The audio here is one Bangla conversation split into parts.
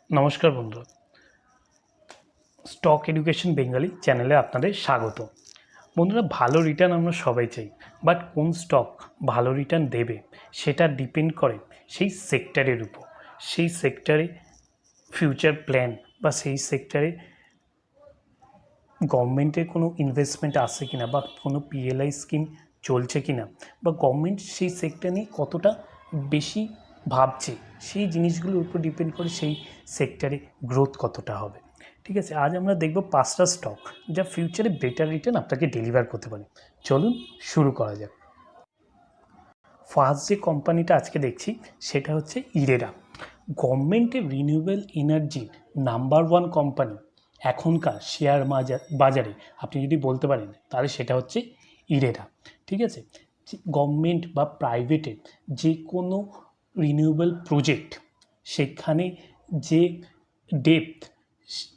নমস্কার বন্ধুরা, স্টক এডুকেশন বেঙ্গলি চ্যানেলে আপনাদের স্বাগত। বন্ধুরা, ভালো রিটার্ন আমরা সবাই চাই, বাট কোন স্টক ভালো রিটার্ন দেবে সেটা ডিপেন্ড করে সেই সেক্টরের উপর। সেই সেক্টরে ফিউচার প্ল্যান বা সেই সেক্টরে গভর্নমেন্টের কোনো ইনভেস্টমেন্ট আসে কিনা বা কোনো পিএলআই স্কিম চলছে কিনা বা গভর্নমেন্ট সেই সেক্টর নিয়ে কতটা বেশি ভাবছে, সেই জিনিসগুলোর উপর ডিপেন্ড করে সেই সেক্টরে গ্রোথ কতটা হবে। ঠিক আছে, আজ আমরা দেখব 5টা স্টক যা ফিউচারে বেটার রিটার্ন আপনাকে ডেলিভার করতে পারে। চলুন শুরু করা যাক। ফার্স্ট যে কোম্পানিটা আজকে দেখছি সেটা হচ্ছে ইরেরা। গভর্নমেন্টের রিনিউয়েবল এনার্জির নাম্বার 1 কোম্পানি এখনকার শেয়ার বাজারে আপনি যদি বলতে পারেন তাহলে সেটা হচ্ছে ইরেরা। ঠিক আছে, গভর্নমেন্ট বা প্রাইভেটের যে কোনো রিনিউয়েবল প্রজেক্ট, সেখানে যে ডেপ্থ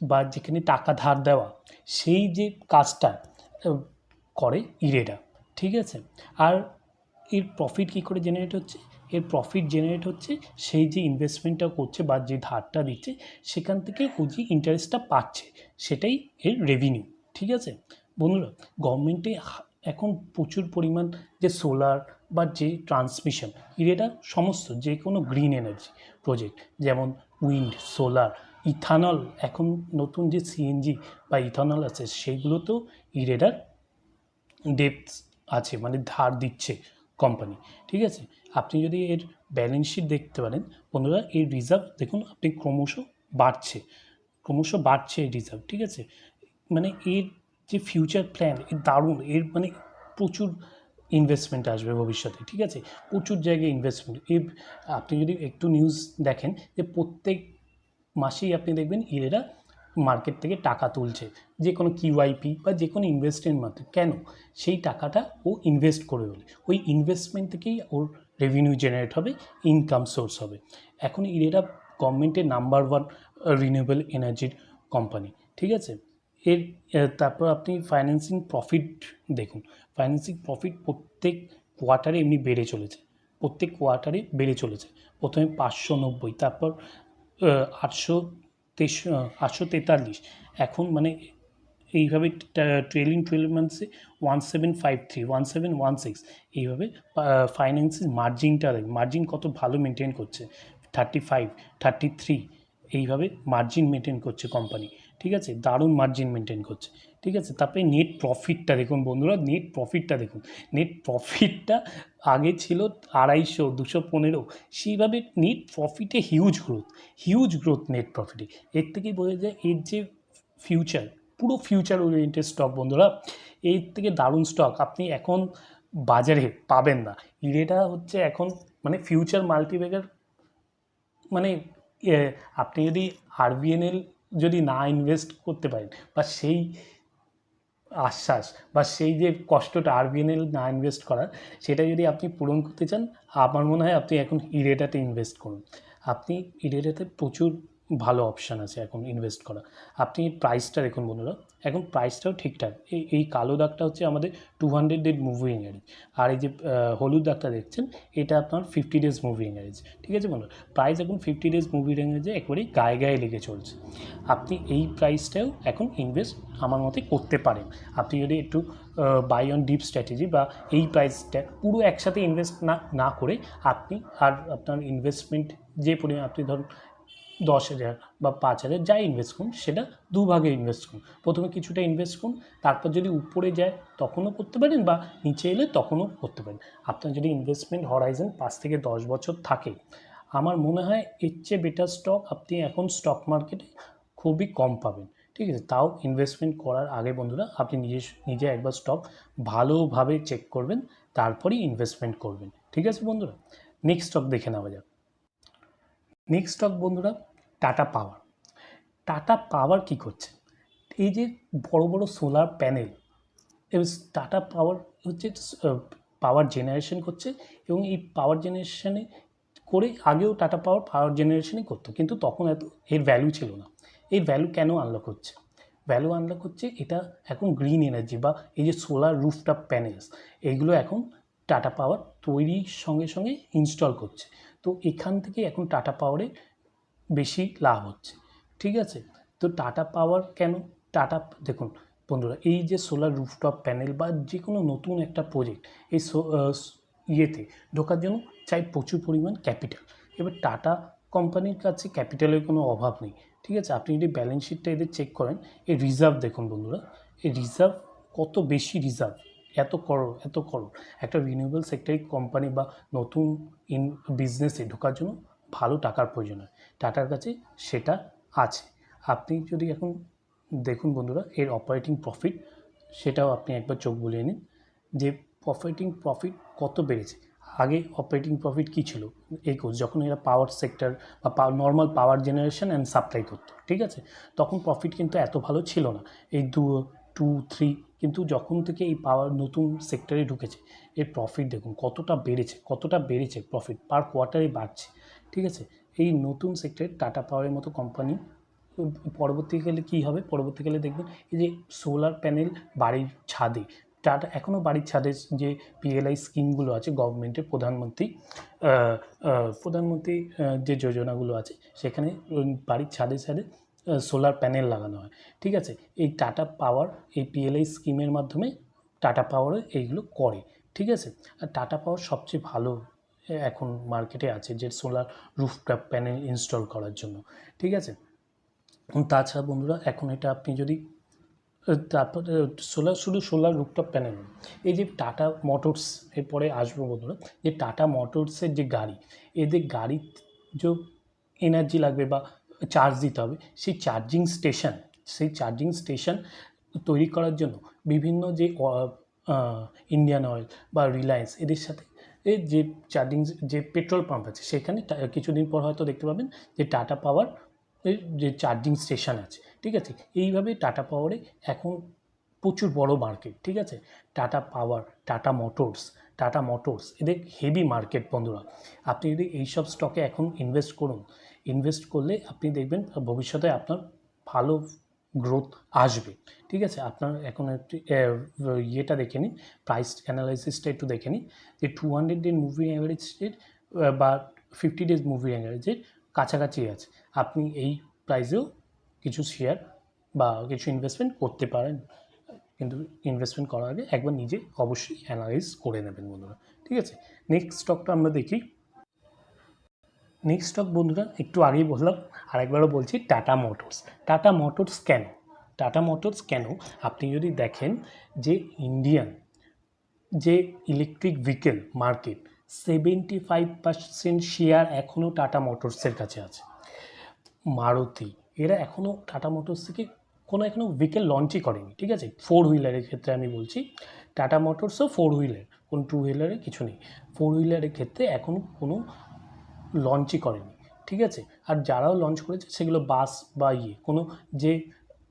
বা যেখানে টাকা ধার দেওয়া, সেই যে কাজটা করে ইরেরা। ঠিক আছে, আর এর প্রফিট কী করে জেনারেট হচ্ছে? এর প্রফিট জেনারেট হচ্ছে সেই যে ইনভেস্টমেন্টটা করছে বা যে ধারটা দিচ্ছে সেখান থেকে ও যে ইন্টারেস্টটা পাচ্ছে সেটাই এর রেভিনিউ। ঠিক আছে বন্ধুরা, গভর্নমেন্টে এখন প্রচুর পরিমাণ যে সোলার বা যে ট্রান্সমিশন, এটা সমস্ত যে কোনো গ্রিন এনার্জি প্রজেক্ট, যেমন উইন্ড, সোলার, ইথানল, এখন নতুন যে সিএনজি বা ইথানল আছে সেইগুলোতেও ইরেডার ডেপথ আছে, মানে ধার দিচ্ছে কোম্পানি। ঠিক আছে, আপনি যদি এর ব্যালেন্স শিট দেখতে পারেন বন্ধুরা, এর রিজার্ভ দেখুন আপনি ক্রমশ বাড়ছে এই রিজার্ভ। ঠিক আছে, মানে এর যে ফিউচার প্ল্যান এর দারুণ, এর মানে প্রচুর ইনভেস্টমেন্ট আসবে ভবিষ্যতে। ঠিক আছে, প্রচুর জায়গায় ইনভেস্টমেন্ট। এর আপনি যদি একটু নিউজ দেখেন যে প্রত্যেক মাসেই আপনি দেখবেন এরা মার্কেট থেকে টাকা তুলছে, যে কোনো কিউআইপি বা যে কোনো ইনভেস্টের মাধ্যমে। কেন? সেই টাকাটা ও ইনভেস্ট করে বলে, ওই ইনভেস্টমেন্ট থেকেই ওর রেভিনিউ জেনারেট হবে, ইনকাম সোর্স হবে। এখন এরা গভর্নমেন্টের নাম্বার 1 রিনিউয়েবল এনার্জির কোম্পানি। ঠিক আছে, এর তারপর আপনি ফাইন্যান্সিং প্রফিট দেখুন। ফাইন্যান্সিং প্রফিট প্রত্যেক কোয়ার্টারে এমনি বেড়ে চলেছে, প্রত্যেক কোয়ার্টারে বেড়ে চলেছে। প্রথমে 590, তারপর 843, এখন মানে এইভাবে ট্রেলিং 12 মান্থসে 1753, 1716, এইভাবে ফাইন্যান্সের মার্জিনটা দেখুন, মার্জিন কত ভালো মেনটেন করছে, 35, 33, এইভাবে মার্জিন মেনটেন করছে কোম্পানি। ঠিক আছে, দারুণ মার্জিন মেনটেন করছে। ঠিক আছে, তারপরে নেট প্রফিটটা দেখুন বন্ধুরা, নেট প্রফিটটা দেখুন। নেট প্রফিটটা আগে ছিল 250, 215, সেইভাবে নেট প্রফিটে হিউজ গ্রোথ নেট প্রফিটে। এর থেকেই বোঝা যায় এর যে ফিউচার, পুরো ফিউচার ওরিয়েন্টেড স্টক বন্ধুরা। এর থেকে দারুণ স্টক আপনি এখন বাজারে পাবেন না। এটা হচ্ছে এখন মানে ফিউচার মাল্টিব্যাগার, মানে আপনি যদি আরবিএনএল যদি না ইনভেস্ট করতে পারেন বা সেই আশ্বাস বা সেই যে কষ্টটা আরবিএনএল না ইনভেস্ট করার, সেটা যদি আপনি পূরণ করতে চান, আমার মনে হয় আপনি এখন ইরেডাতে ইনভেস্ট করুন। আপনি ইরেডাতে প্রচুর ভালো অপশান আছে এখন ইনভেস্ট করা। আপনি প্রাইসটা দেখুন বন্ধুরা, এখন প্রাইসটাও ঠিকঠাক। এই কালো দাগটা হচ্ছে আমাদের 200 ডে মুভিং অ্যাভারেজ, আর এই যে হলুদ দাগটা দেখছেন এটা আপনার 50 ডেজ মুভিং অ্যাভারেজ। ঠিক আছে বন্ধুরা, প্রাইস এখন 50 ডেজ মুভিং অ্যাভারেজে একেবারেই গায়ে লেগে চলছে। আপনি এই প্রাইসটাও এখন ইনভেস্ট আমার মতে করতে পারেন। আপনি যদি একটু বাই অন ডিপ স্ট্র্যাটেজি বা এই প্রাইসটা পুরো একসাথে ইনভেস্ট না করে, আপনি আর আপনার ইনভেস্টমেন্ট যে পরিমাণ, আপনি ধরুন 10,000 বা 5,000 যাই ইনভেস্ট করুন, সেটা দুভাগে ইনভেস্ট করুন। প্রথমে কিছুটা ইনভেস্ট করুন, তারপর যদি উপরে যায় তখনও করতে পারেন বা নিচে এলে তখনও করতে পারেন। আপনার যদি ইনভেস্টমেন্ট হরাইজন 5 থেকে 10 বছর থাকে, আমার মনে হয় এর চেয়ে বেটার স্টক আপনি এখন স্টক মার্কেটে খুবই কম পাবেন। ঠিক আছে, তাও ইনভেস্টমেন্ট করার আগে বন্ধুরা আপনি নিজে একবার স্টক ভালোভাবে চেক করবেন, তারপরেই ইনভেস্টমেন্ট করবেন। ঠিক আছে বন্ধুরা, নেক্সট স্টক দেখে নেওয়া যাক। নেক্সট স্টক বন্ধুরা, টাটা পাওয়ার। টাটা পাওয়ার কী করছে? এই যে বড় বড় সোলার প্যানেল, এবং টাটা পাওয়ার হচ্ছে পাওয়ার জেনারেশন করছে, এবং এই পাওয়ার জেনারেশনে করে আগেও টাটা পাওয়ার জেনারেশনই করতো, কিন্তু তখন এত এর ভ্যালু ছিল না। এই ভ্যালু কেন আনলক হচ্ছে? ভ্যালু আনলক হচ্ছে এটা এখন গ্রিন এনার্জি বা এই যে সোলার রুফটপ প্যানেলস, এইগুলো এখন টাটা পাওয়ার তৈরির সঙ্গে সঙ্গে ইনস্টল করছে। তো এখান থেকে এখন টাটা পাওয়ারে বেশি লাভ হচ্ছে, ঠিক আছে। তো টাটা পাওয়ার কেন, টাটা দেখুন বন্ধুরা, এই যে সোলার রুফটপ প্যানেল বা যে কোনো নতুন একটা প্রজেক্ট এই ইয়েতে ঢোকার জন্য চাই প্রচুর পরিমাণ ক্যাপিটাল। এবার টাটা কোম্পানির কাছে ক্যাপিটালের কোনো অভাব নেই, ঠিক আছে। আপনি যদি ব্যালেন্স শিটটা এদের চেক করেন, এই রিজার্ভ দেখুন বন্ধুরা, এই রিজার্ভ কত বেশি রিজার্ভ, এত করোড় একটা রিনিউয়েবল সেক্টরে কোম্পানি বা নতুন বিজনেসে ঢোকার জন্য ভালো টাকার প্রয়োজন হয়, টাটার কাছে সেটা আছে। আপনি যদি এখন দেখুন বন্ধুরা, এর অপারেটিং প্রফিট সেটাও আপনি একবার চোখ বুলিয়ে নিন যে অপারেটিং প্রফিট কত বেড়েছে। আগে অপারেটিং প্রফিট কী ছিল, যখন এরা পাওয়ার সেক্টর বা normal power generation and supply করতো, ঠিক আছে, তখন প্রফিট কিন্তু এত ভালো ছিল না, এই 2-3। কিন্তু যখন থেকে এই পাওয়ার নতুন সেক্টরে ঢুকেছে, এর প্রফিট দেখুন কতটা বেড়েছে প্রফিট পার কোয়ার্টারে বাড়ছে, ঠিক আছে। এই নতুন সেক্টরে টাটা পাওয়ারের মতো কোম্পানি পরবর্তীকালে কী হবে, পরবর্তীকালে দেখবেন এই যে সোলার প্যানেল বাড়ির ছাদে, টাটা এখনও বাড়ির ছাদে যে পিএলআই স্কিমগুলো আছে গভর্নমেন্টের, প্রধানমন্ত্রী যে যোজনাগুলো আছে, সেখানে বাড়ির ছাদে ছাদে সোলার প্যানেল লাগানো হয়, ঠিক আছে। এই টাটা পাওয়ার এই পিএলআই স্কিমের মাধ্যমে টাটা পাওয়ারে এইগুলো করে, ঠিক আছে। আর টাটা পাওয়ার সবচেয়ে ভালো এখন মার্কেটে আছে যে সোলার রুফটপ প্যানেল ইনস্টল করার জন্য, ঠিক আছে। তাছাড়া বন্ধুরা এখন এটা আপনি যদি তারপরে শুধু সোলার রুফটপ প্যানেল, এই যে টাটা মোটরস, এরপরে আসবো বন্ধুরা, যে টাটা মোটরসের যে গাড়ি, এদের গাড়ির যে এনার্জি লাগবে বা চার্জ দিতে হবে, সেই চার্জিং স্টেশন তৈরি করার জন্য বিভিন্ন যে ইন্ডিয়ান অয়েল বা রিলায়েন্স এদের সাথে যে চার্জিং যে পেট্রোল পাম্প আছে, সেখানে কিছুদিন পর হয়তো দেখতে পাবেন যে টাটা পাওয়ার যে চার্জিং স্টেশন আছে, ঠিক আছে। এইভাবে টাটা পাওয়ারে এখন প্রচুর বড় মার্কেট, ঠিক আছে। টাটা পাওয়ার, টাটা মোটরস এদের হেভি মার্কেট বন্ধুরা। আপনি যদি এইসব স্টকে এখন ইনভেস্ট করলে আপনি দেখবেন ভবিষ্যতে আপনার ভালো গ্রোথ আসবে, ঠিক আছে। আপনার এখন একটু ইয়েটা দেখে নিন, প্রাইস অ্যানালাইসিসটা একটু দেখে নিন যে 200 ডে মুভি অ্যাভারেজের বা 50 ডেজ মুভি অ্যাভারেজের কাছাকাছি আছে। আপনি এই প্রাইসেও কিছু শেয়ার বা কিছু ইনভেস্টমেন্ট করতে পারেন, কিন্তু ইনভেস্টমেন্ট করার আগে একবার নিজে অবশ্যই অ্যানালাইজ করে নেবেন বন্ধুরা, ঠিক আছে। নেক্সট স্টকটা আমরা দেখি। নেক্সট স্টক বন্ধুরা একটু আগেই বললাম, আরেকবারও বলছি, টাটা মোটরস কেন আপনি যদি দেখেন যে ইন্ডিয়ান যে ইলেকট্রিক ভেহিকেল মার্কেট 75% শেয়ার এখনও টাটা মোটরসের কাছে আছে। মারুতি এরা এখনও টাটা মোটরস থেকে এখনও ভেহিকেল লঞ্চই করেনি, ঠিক আছে। 4 হুইলারের ক্ষেত্রে আমি বলছি, টাটা মোটরসও 4 হুইলার, কোনো 2 হুইলারের কিছু নেই, 4 হুইলারের ক্ষেত্রে এখনও কোনো লঞ্চই করেনি, ঠিক আছে। আর যারাও লঞ্চ করেছে সেগুলো বাস বা কোনো যে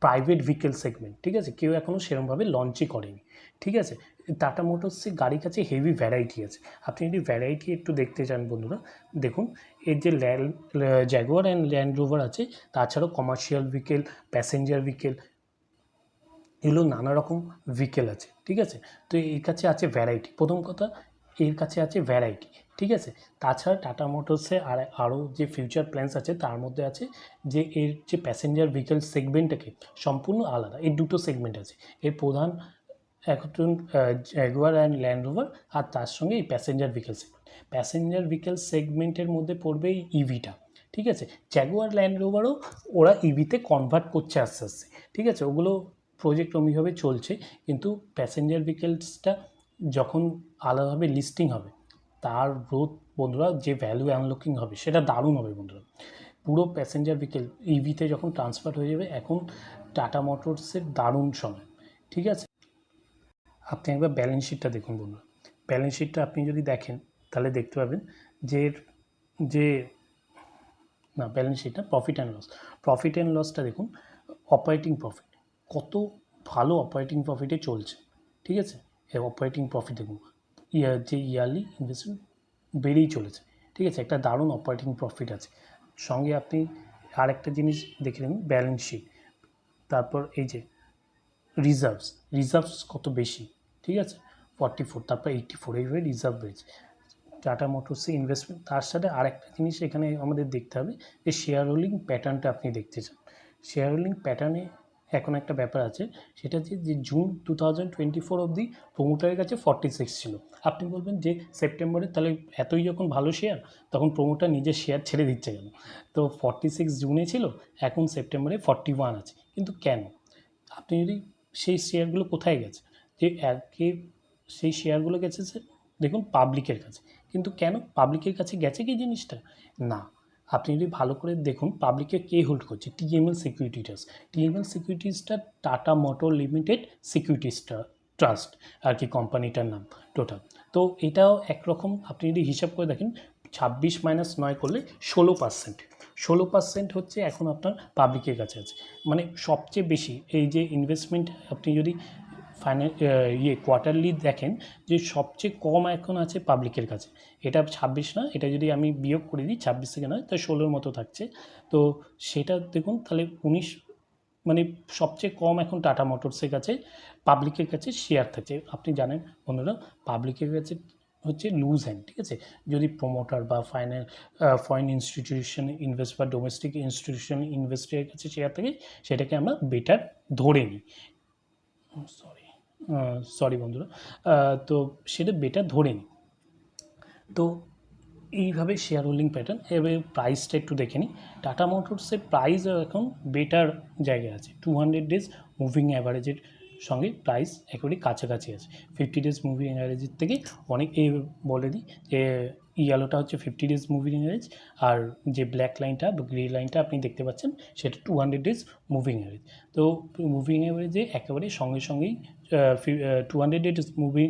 প্রাইভেট ভেহিকেল সেগমেন্ট, ঠিক আছে, কেউ এখনও সেরকমভাবে লঞ্চই করেনি, ঠিক আছে। টাটা মোটরসের গাড়ির কাছে হেভি ভ্যারাইটি আছে। আপনি যদি ভ্যারাইটি একটু দেখতে চান বন্ধুরা, দেখুন এর যে জ্যাগুয়ার অ্যান্ড ল্যান্ড রোভার আছে, তাছাড়াও কমার্শিয়াল ভেহিকেল, প্যাসেঞ্জার ভেহিকেল, এগুলো নানা রকম ভেহিকেল আছে, ঠিক আছে। তো এর কাছে আছে ভ্যারাইটি, প্রথম কথা এর কাছে আছে ভ্যারাইটি, ঠিক আছে। তাছাড়া টাটা মোটরসে আরও যে ফিউচার প্ল্যান্স আছে তার মধ্যে আছে যে এর যে প্যাসেঞ্জার ভেহিকেল সেগমেন্টটাকে সম্পূর্ণ আলাদা, এর দুটো সেগমেন্ট আছে। এর প্রধান এখন জ্যাগুয়ার অ্যান্ড ল্যান্ড রোভার, আর তার সঙ্গে এই প্যাসেঞ্জার ভেহিকেল সেগমেন্টের মধ্যে পড়বে এই ইভিটা, ঠিক আছে। জ্যাগুয়ার ল্যান্ড রোভারও ওরা ইভিতে কনভার্ট করছে আস্তে আস্তে, ঠিক আছে, ওগুলো প্রজেক্ট ওইভাবে চলছে। কিন্তু প্যাসেঞ্জার ভেহিকেলসটা যখন আলাদাভাবে লিস্টিং হবে, তার গ্রোথ বন্ধুরা, যে ভ্যালু আনলকিং হবে সেটা দারুণ হবে বন্ধুরা। পুরো প্যাসেঞ্জার ভেহিকেল ইভিতে যখন ট্রান্সফার হয়ে যাবে, এখন টাটা মোটরসের দারুণ সময়, ঠিক আছে। আপনি একবার ব্যালেন্স শিটটা দেখুন বন্ধুরা, ব্যালেন্স শিটটা আপনি যদি দেখেন তাহলে দেখতে পাবেন যে যে না, ব্যালেন্স শিট না, প্রফিট অ্যান্ড লসটা দেখুন। অপারেটিং প্রফিট কত ভালো অপারেটিং প্রফিটে চলছে, ঠিক আছে। এই অপারেটিং প্রফিট দেখুন, যে ইয়ারলি ইনভেস্টমেন্ট বেড়েই চলেছে, ঠিক আছে, একটা দারুণ অপারেটিং প্রফিট আছে। সঙ্গে আপনি আরেকটা জিনিস দেখে নিন, ব্যালেন্স শিট, তারপর এই যে রিজার্ভস কত বেশি, ঠিক আছে, 44, তারপর 84, এইভাবে রিজার্ভ বেড়েছে। টাটা মোটরসে ইনভেস্টমেন্ট, তার সাথে আরেকটা জিনিস এখানে আমাদের দেখতে হবে যে শেয়ার হোল্ডিং প্যাটার্নটা আপনি দেখতে চান। শেয়ার হোল্ডিং প্যাটার্নে এখন একটা ব্যাপার আছে, সেটা হচ্ছে যে জুন 2024 অবধি প্রোমোটারের কাছে 46 ছিল। আপনি বলবেন যে সেপ্টেম্বরে তাহলে এতই যখন ভালো শেয়ার, তখন প্রোমোটার নিজের শেয়ার ছেড়ে দিচ্ছে কেন? তো 46 জুনে ছিল, এখন সেপ্টেম্বরে 41 আছে। কিন্তু কেন? আপনি যদি সেই শেয়ারগুলো কোথায় গেছে, যে একে সেই শেয়ারগুলো গেছে দেখুন পাবলিকের কাছে। কিন্তু কেন পাবলিকের কাছে গেছে কি জিনিসটা? না, আপনি যদি ভালো করে দেখুন পাবলিকে কে হোল্ড করছে, টিএমএল সিকিউরিটিজ। টিএমএল সিকিউরিটিজটা টাটা মোটর লিমিটেড সিকিউরিটিজটা ট্রাস্ট আর কি কোম্পানিটার নাম টোটাল। তো এটাও একরকম আপনি যদি হিসাব করে দেখেন 26 মাইনাস 9 করলে 16%। 16% হচ্ছে এখন আপনার পাবলিকের কাছে আছে। মানে সবচেয়ে বেশি এই যে ইনভেস্টমেন্ট আপনি যদি কোয়ার্টারলি দেখেন, যে সবচেয়ে কম এখন আছে পাবলিকের কাছে। এটা 26 না, এটা যদি আমি বিয়োগ করে দিই 26 থেকে নয়, তাই 16-র মতো থাকছে। তো সেটা দেখুন তাহলে 19, মানে সবচেয়ে কম এখন টাটা মোটরসের কাছে পাবলিকের কাছে শেয়ার থাকছে। আপনি জানেন বন্ধুরা, পাবলিকের কাছে হচ্ছে লুজ হ্যান্ড, ঠিক আছে? যদি প্রোমোটার বা ফরেন ইনস্টিটিউশন ইনভেস্ট বা ডোমেস্টিক ইনস্টিটিউশন ইনভেস্টরের কাছে শেয়ার থাকে, সেটাকে আমরা বেটার ধরে নিই। সরি সরি বন্ধুরা, তো সেটা বেটার ধরে নিই। তো এইভাবে শেয়ার হোল্ডিং প্যাটার্ন। এবার প্রাইসটা একটু দেখে নিই। টাটা মোটরসের প্রাইস এখন বেটার জায়গায় আছে, 200 ডেজ মুভিং অ্যাভারেজের সঙ্গে প্রাইস একেবারে কাছাকাছি আছে। 50 ডেজ মুভিং অ্যাভারেজের থেকে অনেক বলে দিই যে ইয়েলোটা হচ্ছে 50 ডেজ মুভিং অ্যাভারেজ, আর যে ব্ল্যাক লাইনটা বা গ্রে লাইনটা আপনি দেখতে পাচ্ছেন সেটা 200 ডেজ মুভিং অ্যাভারেজ। তো মুভিং অ্যাভারেজে একেবারে সঙ্গে সঙ্গেই 200 ডেজ মুভিং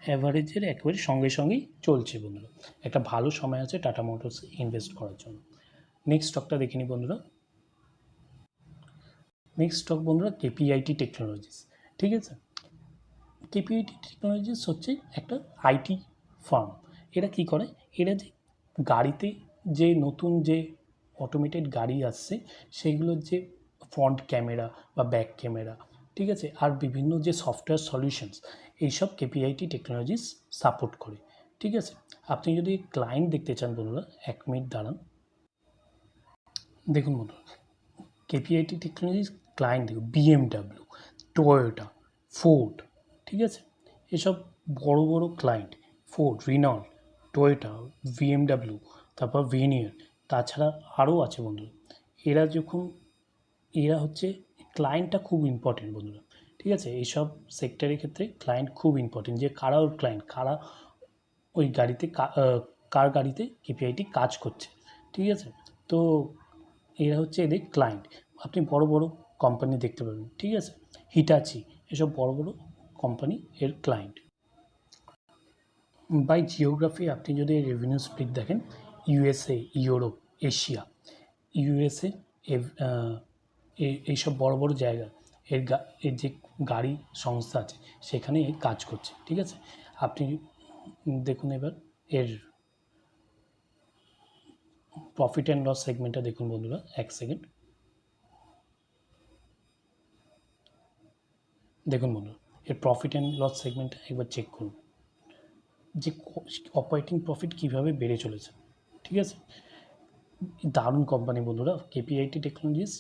অ্যাভারেজের একেবারে সঙ্গে সঙ্গেই চলছে বন্ধুরা। একটা ভালো সময় আছে টাটা মোটরসে ইনভেস্ট করার জন্য। নেক্সট স্টকটা দেখে নিই বন্ধুরা। নেক্সট স্টক বন্ধুরা কেপিআইটি টেকনোলজিস, ঠিক আছে? কেপিআইটি টেকনোলজিস হচ্ছে একটা আইটি ফার্ম। এরা কি করে, এরা যে গাড়িতে যে নতুন যে অটোমেটেড গাড়ি আসছে, সেগুলোর যে ফ্রন্ট ক্যামেরা বা ব্যাক ক্যামেরা, ঠিক আছে, আর বিভিন্ন যে সফটওয়্যার সলিউশনস, এইসব কেপিআইটি টেকনোলজিস সাপোর্ট করে, ঠিক আছে? আপনি যদি ক্লায়েন্ট দেখতে চান বন্ধুরা, 1 মিনিট দাঁড়ান। দেখুন বন্ধুরা, কেপিআইটি টেকনোলজিস ক্লায়েন্ট দেখুন, বিএমডাব্লিউ, টয়োটা, ফোর্ড, ঠিক আছে? এসব বড় বড় ক্লায়েন্ট, ফোর্ড, রিনল্ট, টয়োটা, বিএমডাব্লিউ, তারপর ভেনিয়ার, তাছাড়া আরও আছে বন্ধুরা। এরা যখন এরা হচ্ছে ক্লায়েন্টটা খুব ইম্পর্টেন্ট বন্ধুরা, ঠিক আছে? এইসব সেক্টরের ক্ষেত্রে ক্লায়েন্ট খুব ইম্পর্টেন্ট, যে কারা ওর ক্লায়েন্ট, কারা ওই গাড়িতে কার গাড়িতে কেপিআইটি কাজ করছে, ঠিক আছে? তো এরা হচ্ছে এদের ক্লায়েন্ট। আপনি বড় বড় কোম্পানি দেখতে পাবেন, ঠিক আছে? হিটাচি, এসব বড় বড় কোম্পানি এর ক্লায়েন্ট। বাই জিওগ্রাফি আপনি যদি রেভিনিউ স্প্লিট দেখেন, ইউএসএ, ইউরোপ, এশিয়া, ইউএসএ, এইসব বড় বড় জায়গা এর যে গাড়ি সংস্থা আছে সেখানে কাজ করছে, ঠিক আছে? আপনি দেখুন এবার এর প্রফিট অ্যান্ড লস সেগমেন্টটা দেখুন বন্ধুরা, 1 সেকেন্ড। দেখুন বন্ধুরা, এর প্রফিট অ্যান্ড লস সেগমেন্টটা একবার চেক করুন, যে অপারেটিং প্রফিট কীভাবে বেড়ে চলেছে, ঠিক আছে? দারুণ কোম্পানি বন্ধুরা, KPIT technologies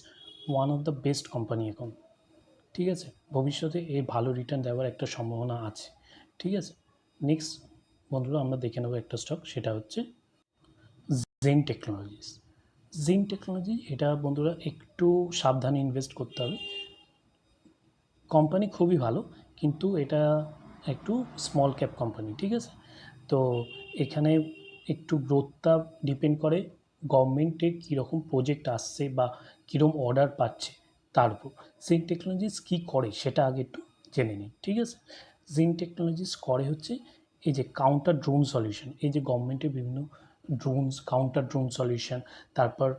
one of the best company এখন, ঠিক আছে? ভবিষ্যতে এই ভালো রিটার্ন দেওয়ার একটা সম্ভাবনা আছে, ঠিক আছে? নেক্সট বন্ধুরা আমরা দেখে নেবো একটা স্টক, সেটা হচ্ছে জেন টেকনোলজিস। জেন টেকনোলজি, এটা বন্ধুরা একটু সাবধানে ইনভেস্ট করতে হবে। কোম্পানি খুবই ভালো, কিন্তু এটা একটু স্মল ক্যাপ কোম্পানি, ঠিক আছে? তো এখানে একটু গ্রোথটা ডিপেন্ড করে গভর্নমেন্টের কীরকম প্রজেক্ট আসছে বা কীরকম অর্ডার পাচ্ছে তার উপর। জেন টেকনোলজিস কী করে সেটা আগে একটু জেনে নিন, ঠিক আছে? জেন টেকনোলজিস করে হচ্ছে এই যে কাউন্টার ড্রোন সলিউশন, এই যে গভর্নমেন্টের বিভিন্ন ড্রোনস, কাউন্টার ড্রোন সলিউশন, তারপর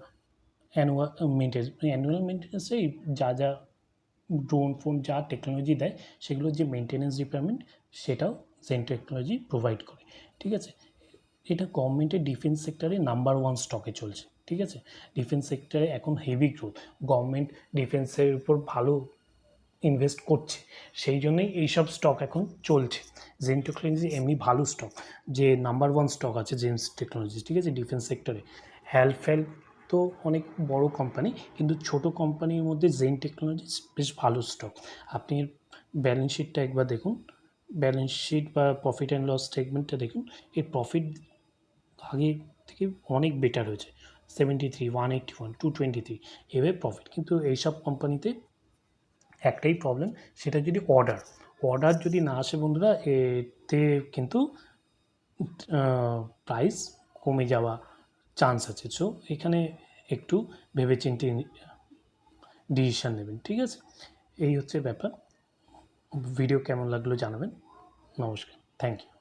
অ্যানুয়াল মেনটেন্যান্সে যা যা ড্রোন ফোন যা টেকনোলজি দেয়, সেগুলোর যে মেনটেন্যান্স ডিপার্টমেন্ট, সেটাও জেন টেকনোলজি প্রোভাইড করে, ঠিক আছে? এটা গভর্নমেন্টের ডিফেন্স সেক্টরে নাম্বার 1 স্টকে চলছে, ঠিক আছে? ডিফেন্স সেক্টরে এখন হেভি গ্রোথ, গভর্নমেন্ট ডিফেন্সের উপর ভালো ইনভেস্ট করছে, সেই জন্যই এইসব স্টক এখন চলছে। জেন টেকনোলজি এমনি ভালো স্টক, যে নাম্বার ওয়ান স্টক আছে জেমস টেকনোলজি, ঠিক আছে, ডিফেন্স সেক্টরে। হ্যালফেল তো অনেক বড় কোম্পানি, কিন্তু ছোট কোম্পানির মধ্যে জেন টেকনোলজি বেশ ভালো স্টক। আপনি ব্যালেন্স শিটটা একবার দেখুন, ব্যালেন্স শিট বা প্রফিট অ্যান্ড লস স্টেটমেন্টটা দেখুন, এর প্রফিট আগে থেকে অনেক বেটার হয়েছে, 73, 181, 223 এভাবে প্রফিট। কিন্তু এইসব কোম্পানিতে একটাই প্রবলেম, সেটা যদি অর্ডার যদি না আসে বন্ধুরা, এতে কিন্তু প্রাইস কমে যাওয়া চান্স আছে। সো এখানে একটু ভেবেচিন্তে ডিসিশান নেবেন, ঠিক আছে। এই হচ্ছে ব্যাপার। ভিডিও কেমন লাগলো জানাবেন। নমস্কার, থ্যাংক ইউ।